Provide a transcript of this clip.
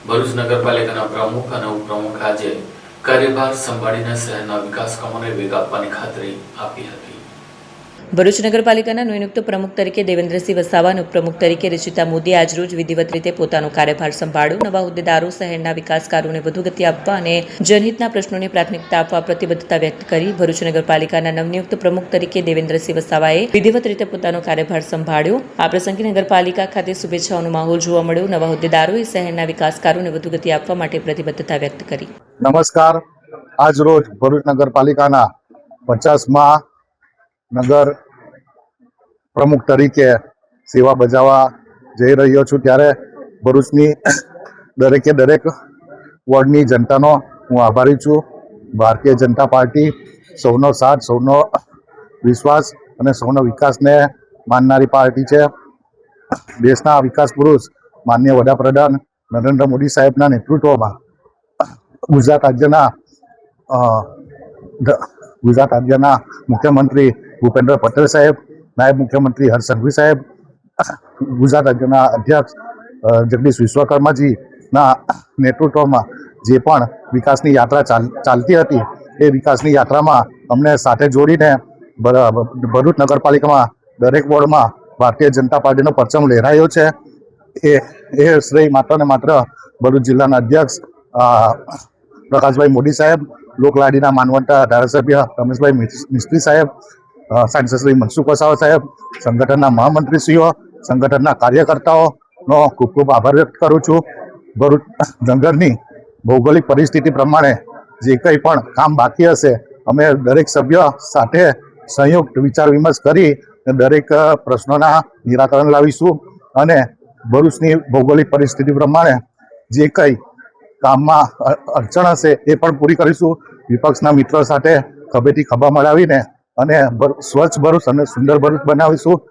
ભરૂચ નગરપાલિકાના પ્રમુખ અને ઉપપ્રમુખ આજે કાર્યભાર સંભાળીને શહેરના વિકાસ કામોને વેગ આપવાની ખાતરી આપી હતી. ભરૂચ નગરપાલિકાના નિયુક્ત પ્રમુખ તરીકે દેવેન્દ્રસિંહ વસાવા અને ઉપપ્રમુખ તરીકે રિચિતા મોદીએ આજરોજ વિધિવત રીતે પોતાનો કાર્યભાર સંભાળ્યો. નવા હોદ્દેદારો શહેરના વિકાસ કાર્યોને વધુ ગતિ આપવા અને જનહિતના પ્રશ્નોને પ્રાથમિકતા આપવા પ્રતિબદ્ધતા વ્યક્ત કરી. ભરૂચ નગરપાલિકાના નવનિયુક્ત પ્રમુખ તરીકે દેવેન્દ્રસિંહ વસાવાએ વિધિવત રીતે પોતાનો કાર્યભાર સંભાળ્યો. આ પ્રસંગે નગરપાલિકા ખાતે શુભેચ્છાઓનો માહોલ જોવા મળ્યો. નવા હોદ્દેદારોએ શહેરના વિકાસ કાર્યોને વધુ ગતિ આપવા માટે પ્રતિબદ્ધતા વ્યક્ત કરી. નમસ્કાર. આજ રોજ ભરૂચ નગરપાલિકાના 50મા નગર પ્રમુખ તરીકે સેવા બજાવવા જઈ રહ્યો છું, ત્યારે ભરૂચની દરેક વોર્ડની જનતાનો હું આભારી છું. ભારતીય જનતા પાર્ટી સૌનો સાથ, સૌનો વિશ્વાસ અને સૌનો વિકાસને માનનારી પાર્ટી છે. દેશના વિકાસ પુરુષ માનનીય વડાપ્રધાન નરેન્દ્ર મોદી સાહેબના નેતૃત્વમાં ગુજરાત રાજ્યના મુખ્યમંત્રી ભૂપેન્દ્ર પટેલ સાહેબ, નાયબ મુખ્યમંત્રી હર્ષ સંઘવી સાહેબ, ગુજરાત રાજ્યના અધ્યક્ષ જગદીશ વિશ્વકર્માજીના નેતૃત્વમાં જે પણ વિકાસની યાત્રા ચાલતી હતી, એ વિકાસની યાત્રામાં અમને સાથે જોડીને ભરૂચ નગરપાલિકામાં દરેક વોર્ડમાં ભારતીય જનતા પાર્ટીનો પરચમ લહેરાયો છે. એ શ્રેય માત્ર ને માત્ર ભરૂચ જિલ્લાના અધ્યક્ષ પ્રકાશભાઈ મોદી સાહેબ, લોકલાડીના માનવંતા ધારાસભ્ય રમેશભાઈ મિસ્ત્રી સાહેબ, સાંસદ શ્રી મનસુખ વસાવા સાહેબ, સંગઠનના મહામંત્રીશ્રીઓ, સંગઠનના કાર્યકર્તાઓનો ખૂબ ખૂબ આભાર વ્યક્ત કરું છું. ભરૂચ નગરની ભૌગોલિક પરિસ્થિતિ પ્રમાણે જે કંઈ પણ કામ બાકી હશે, અમે દરેક સભ્ય સાથે સંયુક્ત વિચાર વિમર્શ કરી દરેક પ્રશ્નોના નિરાકરણ લાવીશું અને ભરૂચની ભૌગોલિક પરિસ્થિતિ પ્રમાણે જે કંઈ કામમાં અડચણ હશે એ પણ પૂરી કરીશું. વિપક્ષના મિત્રો સાથે ખભેથી ખભા મળાવીને અને સ્વચ્છ ભરૂચ અને સુંદર ભરૂચ બનાવીશું.